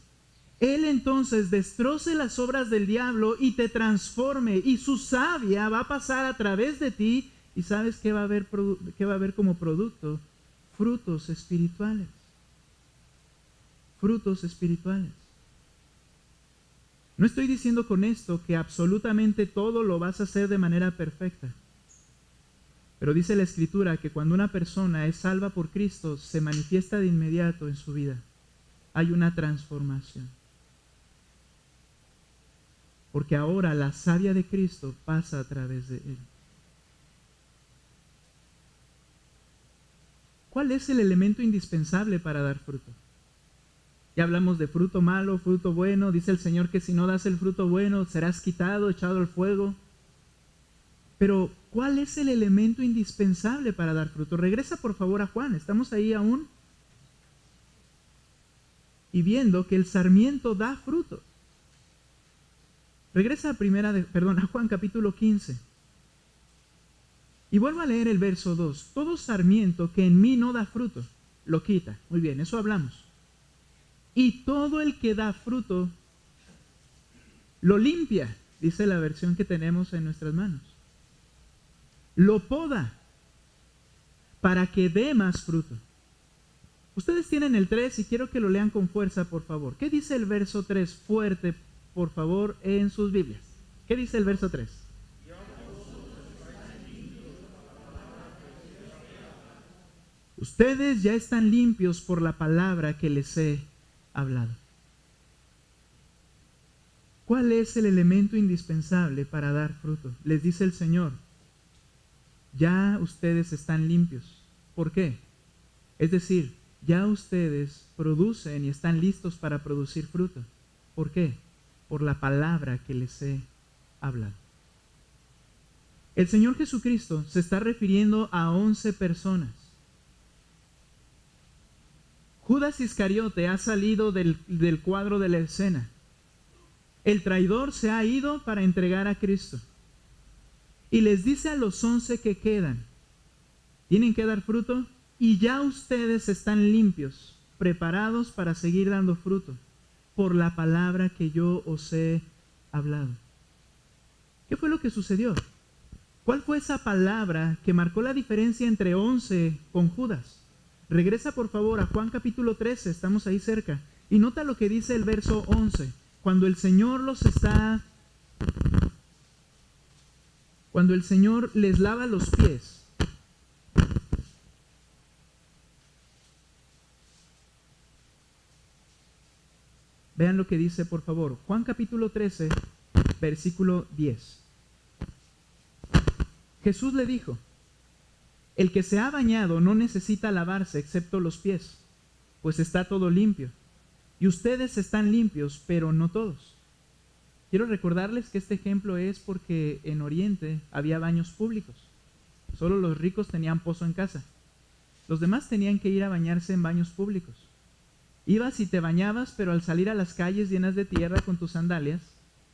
Speaker 1: Él entonces destroce las obras del diablo y te transforme, y su savia va a pasar a través de ti, y ¿sabes qué va a haber, como producto? Frutos espirituales. Frutos espirituales. No estoy diciendo con esto que absolutamente todo lo vas a hacer de manera perfecta. Pero dice la Escritura que cuando una persona es salva por Cristo, se manifiesta de inmediato en su vida. Hay una transformación. Porque ahora la savia de Cristo pasa a través de él. ¿Cuál es el elemento indispensable para dar fruto? Ya hablamos de fruto malo, fruto bueno. Dice el Señor que si no das el fruto bueno, serás quitado, echado al fuego. Pero, ¿cuál es el elemento indispensable para dar fruto? Regresa por favor a Juan. Estamos ahí aún. Y viendo que el sarmiento da fruto. Regresa a Juan capítulo 15. Y vuelvo a leer el verso 2. Todo sarmiento que en mí no da fruto, lo quita. Muy bien, eso hablamos. Y todo el que da fruto, lo limpia, dice la versión que tenemos en nuestras manos. Lo poda para que dé más fruto. Ustedes tienen el 3 y quiero que lo lean con fuerza, por favor. ¿Qué dice el verso 3? Fuerte, por favor, en sus Biblias. ¿Qué dice el verso 3? Ustedes ya están limpios por la palabra que les he hablado. ¿Cuál es el elemento indispensable para dar fruto? Les dice el Señor, ya ustedes están limpios. ¿Por qué? Es decir, ya ustedes producen y están listos para producir fruto. ¿Por qué? Por la palabra que les he hablado. El Señor Jesucristo se está refiriendo a 11 personas. Judas Iscariote ha salido del cuadro de la escena. El traidor se ha ido para entregar a Cristo. Y les dice a los 11 que quedan, tienen que dar fruto y ya ustedes están limpios, preparados para seguir dando fruto por la palabra que yo os he hablado. ¿Qué fue lo que sucedió? ¿Cuál fue esa palabra que marcó la diferencia entre 11 con Judas? Regresa por favor a Juan capítulo 13, estamos ahí cerca. Y nota lo que dice el verso 11. Cuando el Señor les lava los pies. Vean lo que dice por favor. Juan capítulo 13, versículo 10. Jesús le dijo, el que se ha bañado no necesita lavarse excepto los pies, pues está todo limpio. Y ustedes están limpios, pero no todos. Quiero recordarles que este ejemplo es porque en Oriente había baños públicos. Solo los ricos tenían pozo en casa. Los demás tenían que ir a bañarse en baños públicos. Ibas y te bañabas, pero al salir a las calles llenas de tierra con tus sandalias,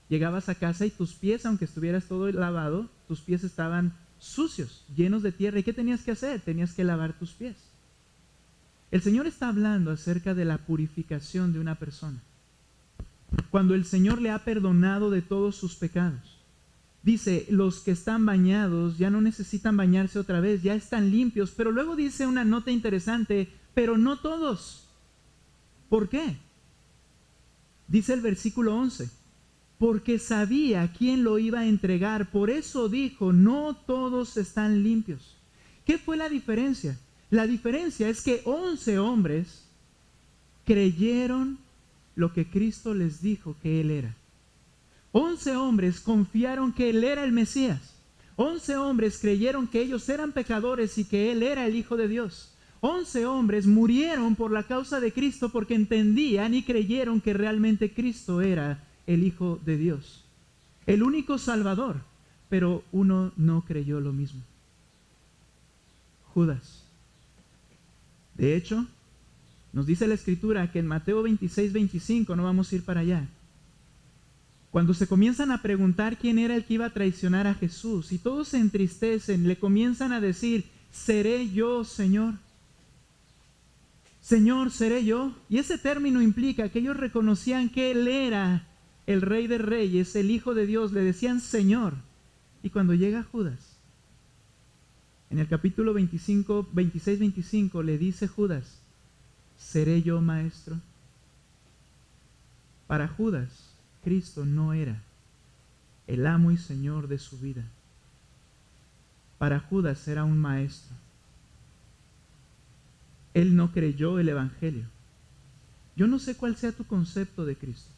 Speaker 1: llegabas a casa y tus pies, aunque estuvieras todo lavado, tus pies estaban sucios, llenos de tierra. ¿Y qué tenías que hacer? Tenías que lavar tus pies. El Señor está hablando acerca de la purificación de una persona. Cuando el Señor le ha perdonado de todos sus pecados, dice, los que están bañados ya no necesitan bañarse otra vez, ya están limpios. Pero luego dice una nota interesante, pero no todos. ¿Por qué? Dice el versículo 11, porque sabía quién lo iba a entregar, por eso dijo, no todos están limpios. ¿Qué fue la diferencia? La diferencia es que 11 hombres creyeron lo que Cristo les dijo que Él era. 11 hombres confiaron que Él era el Mesías. 11 hombres creyeron que ellos eran pecadores y que Él era el Hijo de Dios. 11 hombres murieron por la causa de Cristo porque entendían y creyeron que realmente Cristo era el Hijo de Dios, el único Salvador, pero uno no creyó lo mismo: Judas. De hecho, nos dice la Escritura que en Mateo 26-25, no vamos a ir para allá, cuando se comienzan a preguntar quién era el que iba a traicionar a Jesús y todos se entristecen, le comienzan a decir: ¿seré yo, Señor? Señor, ¿seré yo? Y ese término implica que ellos reconocían que Él era el Rey de Reyes, el Hijo de Dios, le decían Señor. Y cuando llega Judas, en el capítulo 26-25 le dice Judas: ¿seré yo, Maestro? Para Judas, Cristo no era el amo y Señor de su vida. Para Judas era un maestro. Él no creyó el Evangelio. Yo no sé cuál sea tu concepto de Cristo.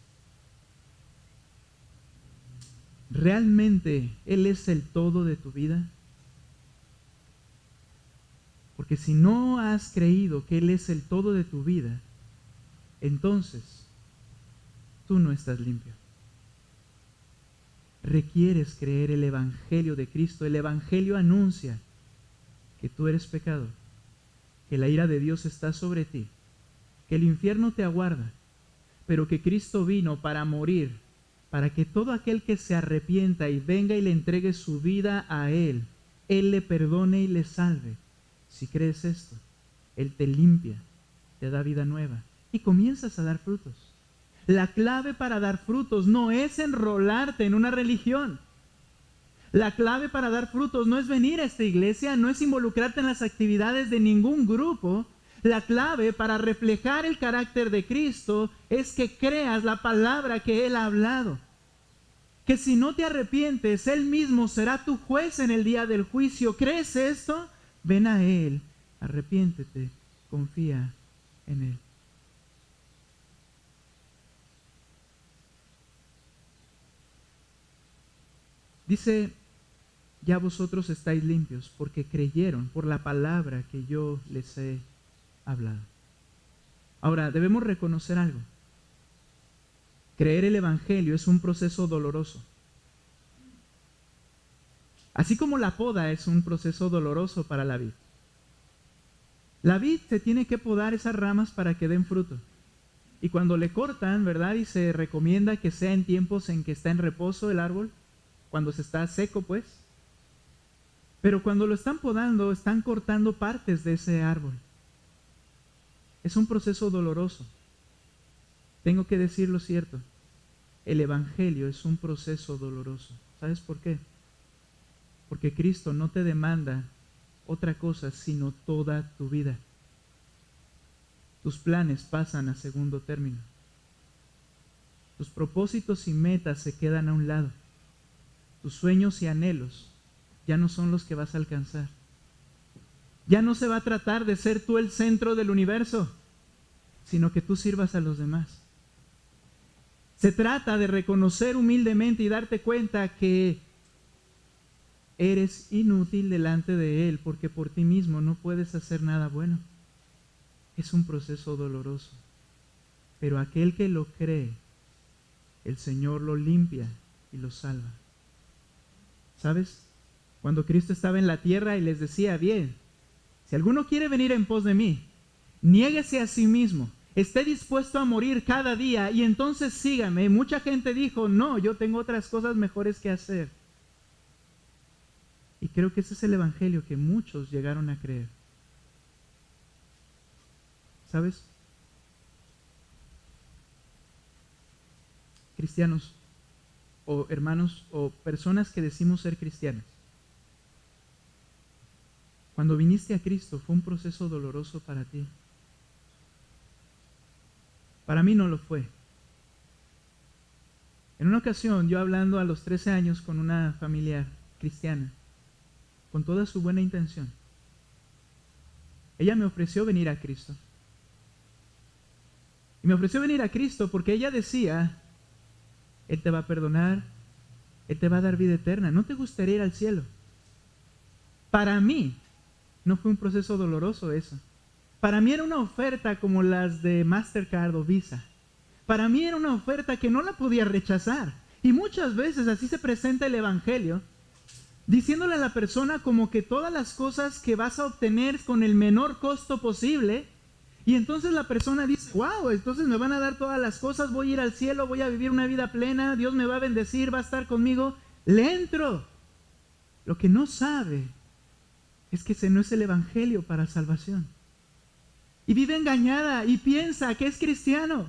Speaker 1: ¿Realmente Él es el todo de tu vida? Porque si no has creído que Él es el todo de tu vida, entonces tú no estás limpio. Requieres creer el Evangelio de Cristo. El Evangelio anuncia que tú eres pecador, que la ira de Dios está sobre ti, que el infierno te aguarda, pero que Cristo vino para morir, para que todo aquel que se arrepienta y venga y le entregue su vida a Él, Él le perdone y le salve. Si crees esto, Él te limpia, te da vida nueva y comienzas a dar frutos. La clave para dar frutos no es enrolarte en una religión. La clave para dar frutos no es venir a esta iglesia, no es involucrarte en las actividades de ningún grupo. La clave para reflejar el carácter de Cristo es que creas la palabra que Él ha hablado. Que si no te arrepientes, Él mismo será tu juez en el día del juicio. ¿Crees esto? Ven a Él, arrepiéntete, confía en Él. Dice: ya vosotros estáis limpios porque creyeron por la palabra que yo les he hablado. Ahora, debemos reconocer algo. Creer el Evangelio es un proceso doloroso. Así como la poda es un proceso doloroso para la vid. La vid se tiene que podar esas ramas para que den fruto. Y cuando le cortan, ¿verdad? Y se recomienda que sea en tiempos en que está en reposo el árbol, cuando se está seco, pues. Pero cuando lo están podando, están cortando partes de ese árbol. Es un proceso doloroso. Tengo que decir lo cierto. El Evangelio es un proceso doloroso. ¿Sabes por qué? Porque Cristo no te demanda otra cosa sino toda tu vida. Tus planes pasan a segundo término. Tus propósitos y metas se quedan a un lado. Tus sueños y anhelos ya no son los que vas a alcanzar. Ya no se va a tratar de ser tú el centro del universo, sino que tú sirvas a los demás. Se trata de reconocer humildemente y darte cuenta que eres inútil delante de Él, porque por ti mismo no puedes hacer nada bueno. Es un proceso doloroso, pero aquel que lo cree, el Señor lo limpia y lo salva. ¿Sabes? Cuando Cristo estaba en la tierra y les decía: bien, si alguno quiere venir en pos de mí, niéguese a sí mismo, esté dispuesto a morir cada día y entonces sígame. Y mucha gente dijo: no, yo tengo otras cosas mejores que hacer. Y creo que ese es el Evangelio que muchos llegaron a creer. ¿Sabes? Cristianos, o hermanos, o personas que decimos ser cristianos, cuando viniste a Cristo fue un proceso doloroso para ti. Para mí no lo fue. En una ocasión, yo hablando a los 13 años con una familia cristiana, con toda su buena intención, ella me ofreció venir a Cristo. Y me ofreció venir a Cristo porque ella decía: Él te va a perdonar, Él te va a dar vida eterna. ¿No te gustaría ir al cielo? Para mí, no fue un proceso doloroso eso. Para mí era una oferta como las de Mastercard o Visa. Para mí era una oferta que no la podía rechazar. Y muchas veces así se presenta el Evangelio, diciéndole a la persona como que todas las cosas que vas a obtener con el menor costo posible. Y entonces la persona dice, wow, entonces me van a dar todas las cosas, voy a ir al cielo, voy a vivir una vida plena, Dios me va a bendecir, va a estar conmigo. Le entro. Lo que no sabe es que ese no es el Evangelio para salvación. Y vive engañada y piensa que es cristiano.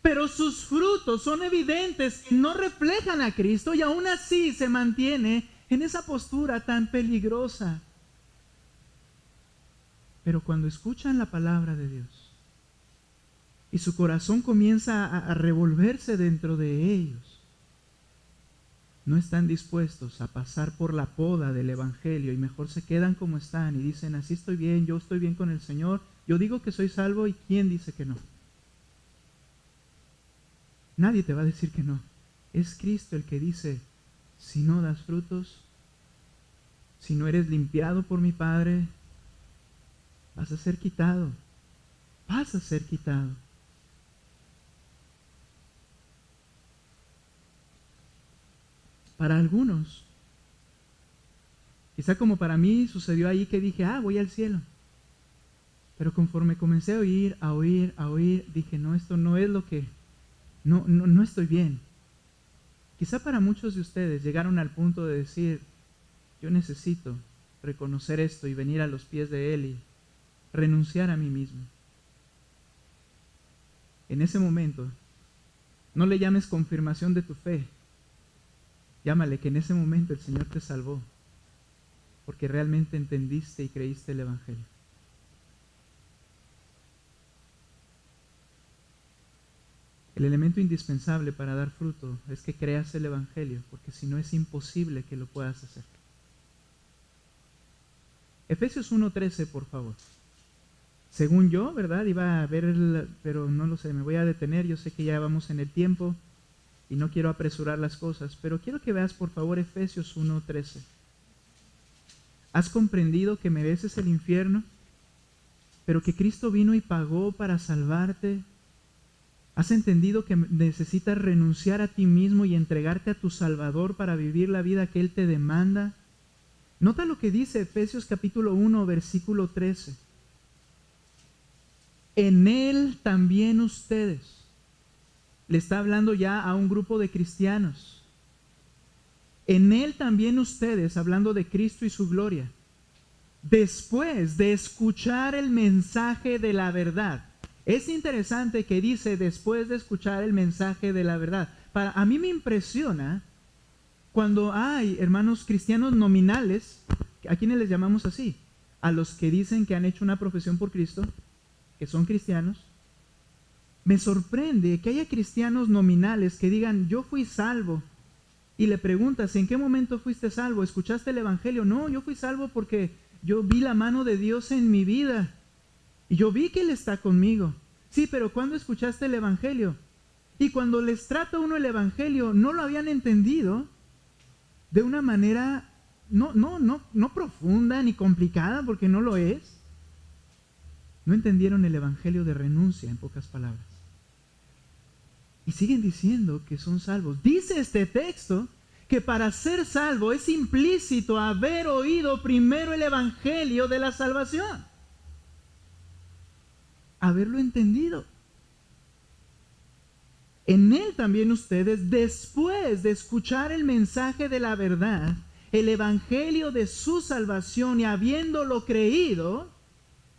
Speaker 1: Pero sus frutos son evidentes, no reflejan a Cristo y aún así se mantiene en esa postura tan peligrosa. Pero cuando escuchan la palabra de Dios y su corazón comienza a revolverse dentro de ellos, no están dispuestos a pasar por la poda del Evangelio y mejor se quedan como están y dicen, así estoy bien, yo estoy bien con el Señor, yo digo que soy salvo y ¿quién dice que no? Nadie te va a decir que no. Es Cristo el que dice, si no das frutos, si no eres limpiado por mi Padre, vas a ser quitado. Vas a ser quitado. Para algunos, quizá como para mí sucedió ahí que dije, voy al cielo. Pero conforme comencé a oír, dije, no, esto no es lo que... No estoy bien. Quizá para muchos de ustedes llegaron al punto de decir, yo necesito reconocer esto y venir a los pies de Él y renunciar a mí mismo. En ese momento, no le llames confirmación de tu fe. Llámale que en ese momento el Señor te salvó, porque realmente entendiste y creíste el Evangelio. El elemento indispensable para dar fruto es que creas el Evangelio, porque si no es imposible que lo puedas hacer. Efesios 1:13, por favor. Según yo, ¿verdad? Iba a ver, pero no lo sé, me voy a detener. Yo sé que ya vamos en el tiempo y no quiero apresurar las cosas, pero quiero que veas, por favor, Efesios 1:13. ¿Has comprendido que mereces el infierno, pero que Cristo vino y pagó para salvarte? ¿Has entendido que necesitas renunciar a ti mismo y entregarte a tu Salvador para vivir la vida que Él te demanda? Nota lo que dice Efesios capítulo 1, versículo 13. En Él también ustedes. Le está hablando ya a un grupo de cristianos. En Él también ustedes, hablando de Cristo y su gloria, después de escuchar el mensaje de la verdad. Es interesante que dice después de escuchar el mensaje de la verdad. A mí me impresiona cuando hay hermanos cristianos nominales, ¿a quiénes les llamamos así? A los que dicen que han hecho una profesión por Cristo, que son cristianos. Me sorprende que haya cristianos nominales que digan, yo fui salvo. Y le preguntas, ¿en qué momento fuiste salvo? ¿Escuchaste el Evangelio? No, yo fui salvo porque yo vi la mano de Dios en mi vida. Y yo vi que Él está conmigo. Sí, pero ¿cuándo escuchaste el Evangelio? Y cuando les trata uno el Evangelio, no lo habían entendido de una manera no profunda ni complicada, porque no lo es. No entendieron el Evangelio de renuncia, en pocas palabras. Y siguen diciendo que son salvos. Dice este texto que para ser salvo es implícito haber oído primero el Evangelio de la salvación. Haberlo entendido. En Él también ustedes, después de escuchar el mensaje de la verdad, el Evangelio de su salvación, y habiéndolo creído,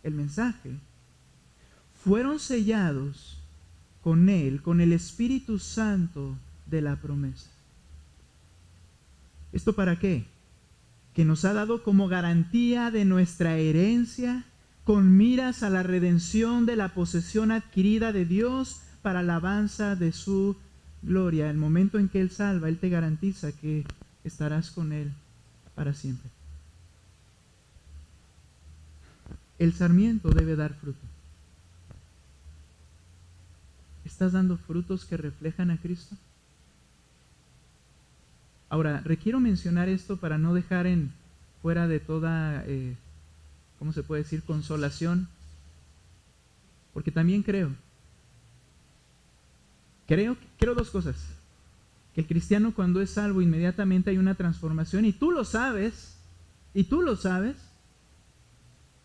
Speaker 1: el mensaje, fueron sellados con Él, con el Espíritu Santo de la promesa. ¿Esto para qué? Que nos ha dado como garantía de nuestra herencia, con miras a la redención de la posesión adquirida de Dios para alabanza de su gloria. El momento en que Él salva, Él te garantiza que estarás con Él para siempre. El sarmiento debe dar fruto. ¿Estás dando frutos que reflejan a Cristo? Ahora, requiero mencionar esto para no dejar fuera de toda... ¿cómo se puede decir? Consolación. Porque también creo dos cosas. Que el cristiano cuando es salvo inmediatamente hay una transformación y tú lo sabes,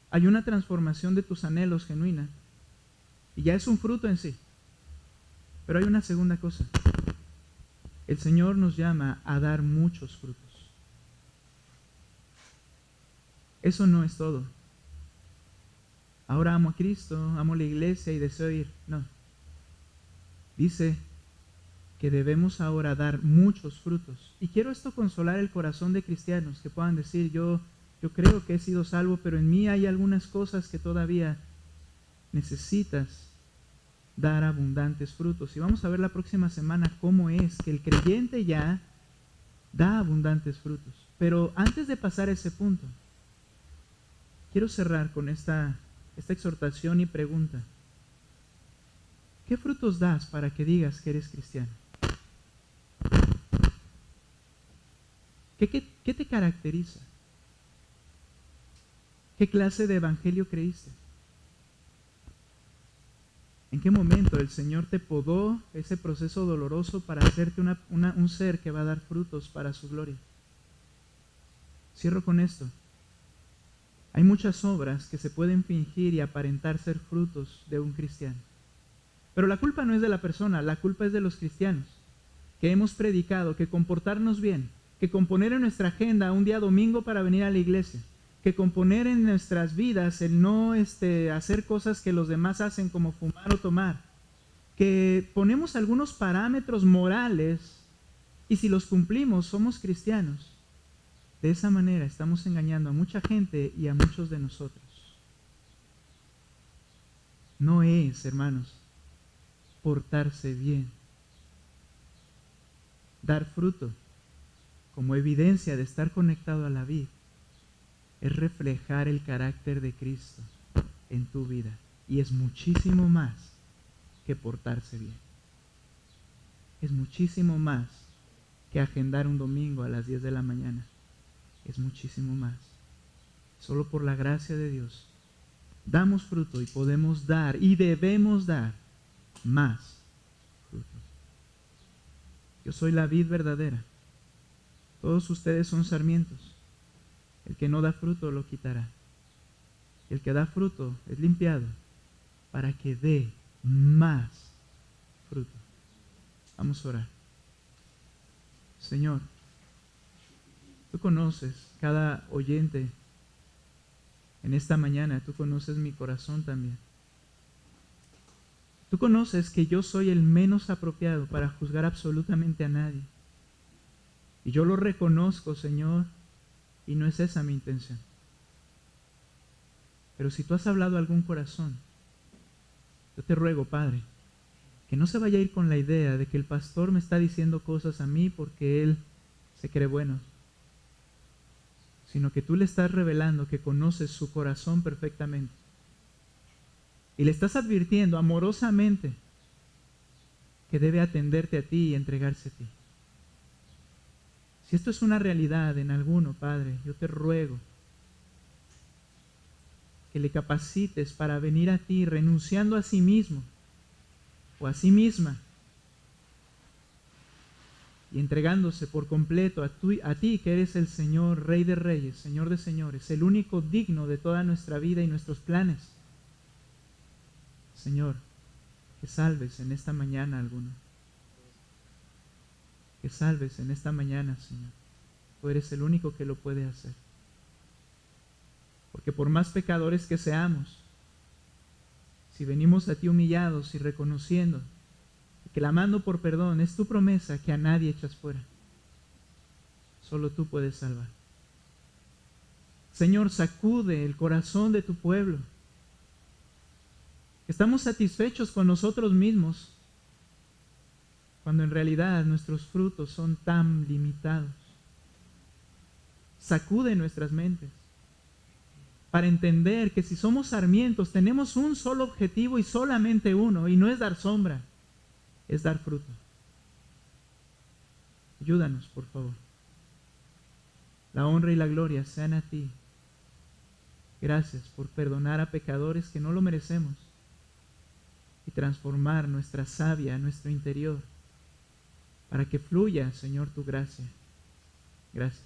Speaker 1: hay una transformación de tus anhelos genuina y ya es un fruto en sí. Pero hay una segunda cosa. El Señor nos llama a dar muchos frutos. Eso no es todo. Ahora amo a Cristo, amo la iglesia y deseo ir. No. Dice que debemos ahora dar muchos frutos. Y quiero esto consolar el corazón de cristianos que puedan decir, yo creo que he sido salvo, pero en mí hay algunas cosas que todavía necesitas dar abundantes frutos. Y vamos a ver la próxima semana cómo es que el creyente ya da abundantes frutos. Pero antes de pasar a ese punto, quiero cerrar con esta exhortación y pregunta. ¿Qué frutos das para que digas que eres cristiano? ¿Qué te caracteriza? ¿Qué clase de evangelio creíste? ¿En qué momento el Señor te podó ese proceso doloroso para hacerte un ser que va a dar frutos para su gloria? Cierro con esto. Hay muchas obras que se pueden fingir y aparentar ser frutos de un cristiano. Pero la culpa no es de la persona, la culpa es de los cristianos, que hemos predicado que comportarnos bien, que componer en nuestra agenda un día domingo para venir a la iglesia, que componer en nuestras vidas el no hacer cosas que los demás hacen como fumar o tomar, que ponemos algunos parámetros morales y si los cumplimos somos cristianos. De esa manera estamos engañando a mucha gente y a muchos de nosotros. No es, hermanos, portarse bien. Dar fruto como evidencia de estar conectado a la vid es reflejar el carácter de Cristo en tu vida. Y es muchísimo más que portarse bien. Es muchísimo más que agendar un domingo a las 10 de la mañana. Es muchísimo más. Solo por la gracia de Dios damos fruto y podemos dar y debemos dar más fruto. Yo soy la vid verdadera. Todos ustedes son sarmientos. El que no da fruto lo quitará. El que da fruto es limpiado para que dé más fruto. Vamos a orar. Señor, tú conoces cada oyente en esta mañana. Tú conoces mi corazón también. Tú conoces que yo soy el menos apropiado para juzgar absolutamente a nadie. Y yo lo reconozco, Señor, y no es esa mi intención. Pero si tú has hablado a algún corazón, yo te ruego, Padre, que no se vaya a ir con la idea de que el pastor me está diciendo cosas a mí porque él se cree bueno, sino que tú le estás revelando que conoces su corazón perfectamente. Y le estás advirtiendo amorosamente que debe atenderte a ti y entregarse a ti. Si esto es una realidad en alguno, Padre, yo te ruego que le capacites para venir a ti renunciando a sí mismo o a sí misma y entregándose por completo a ti que eres el Señor, Rey de Reyes, Señor de Señores, el único digno de toda nuestra vida y nuestros planes. Señor, que salves en esta mañana a alguno. Que salves en esta mañana, Señor. Tú eres el único que lo puede hacer. Porque por más pecadores que seamos, si venimos a ti humillados y reconociendo, clamando por perdón, es tu promesa que a nadie echas fuera. Solo tú puedes salvar. Señor, sacude el corazón de tu pueblo. Estamos satisfechos con nosotros mismos, cuando en realidad nuestros frutos son tan limitados. Sacude nuestras mentes para entender que si somos sarmientos tenemos un solo objetivo y solamente uno, y no es dar sombra, es dar fruto. Ayúdanos, por favor. La honra y la gloria sean a ti. Gracias por perdonar a pecadores que no lo merecemos. y transformar nuestra savia, nuestro interior, para que fluya, Señor, tu gracia. Gracias.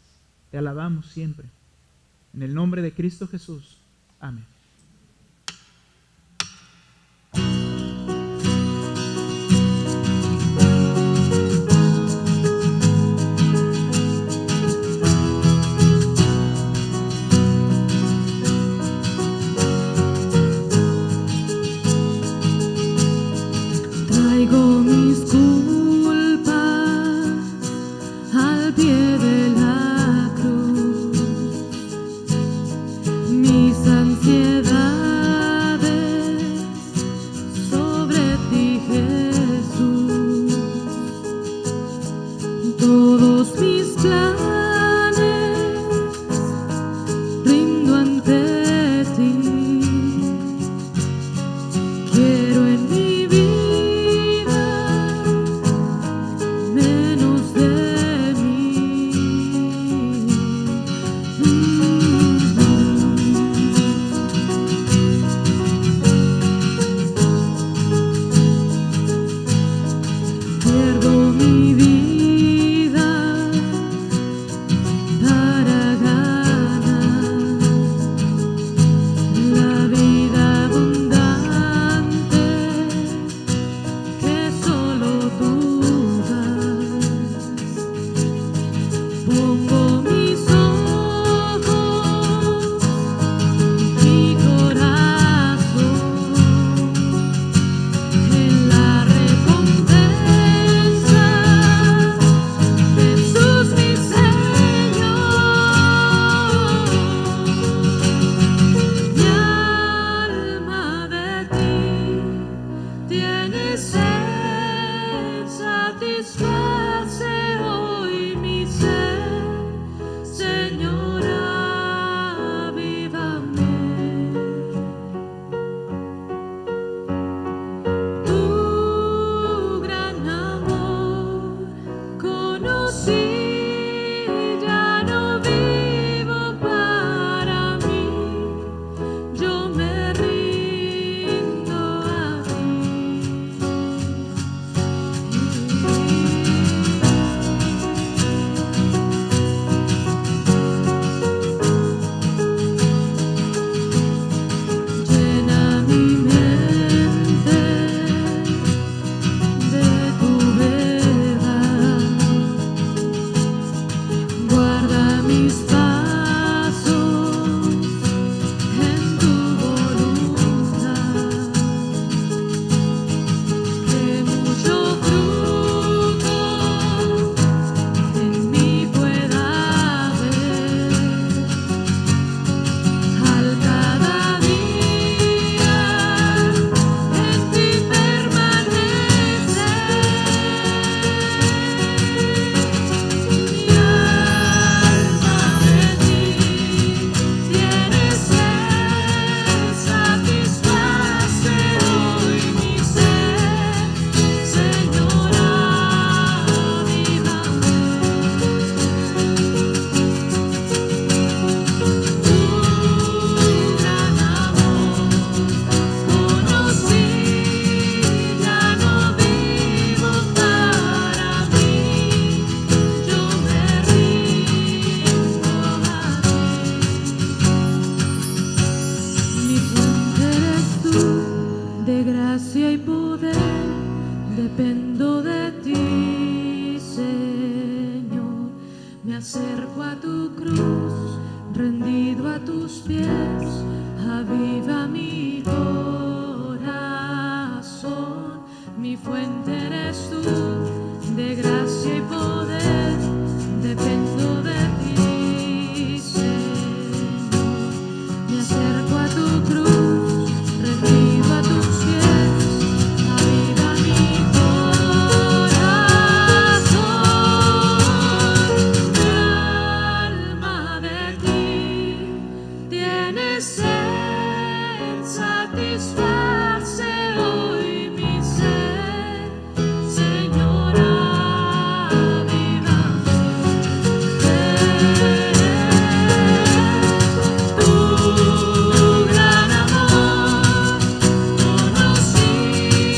Speaker 1: Te alabamos siempre. En el nombre de Cristo Jesús. Amén.
Speaker 2: Traigo mis culpas al pie de la cruz, mis ansiedades sobre ti, Jesús, todos mis planes rindo ante ti. Quiero en mi vida menos de mí. Pierdo mi vida para ganar la vida abundante que solo tú das. Pongo mis ojos, mi corazón en la recompensa. Jesús, mi Señor, mi alma de ti tiene sed, satisface hoy mi sed, Señor, avívame. Tu gran amor conocí, ya no vivo para mí, yo me rindo a Llena mi mente de tu verdad, guarda mis pasos en tu voluntad, que mucho fruto en mí pueda haber al cada día en ti permanecer. Mi alma de ti tiene sed, satisface hoy mi sed, Señor, avívame. Tu gran amor conocí, ya no vivo para mí, yo me rindo a ti. Mi fuente eres tú, de gracia y poder, dependo de ti, Señor. Me acerco a tu cruz, rendido a tus pies, aviva mi corazón. Mi fuente eres tú, de gracia y poder, dependo de ti, Señor. Me acerco a tu cruz, rendido a tus pies, aviva mi corazón. Mi alma de ti tiene sed, satisface hoy mi sed, Señor, avívame. Tu gran amor conocí,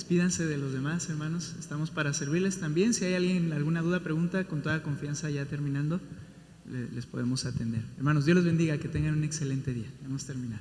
Speaker 1: Despídanse de los demás, hermanos. Estamos para servirles también. Si hay alguien, alguna duda, pregunta, con toda confianza, ya terminando, les podemos atender. Hermanos, Dios los bendiga, que tengan un excelente día. Hemos terminado.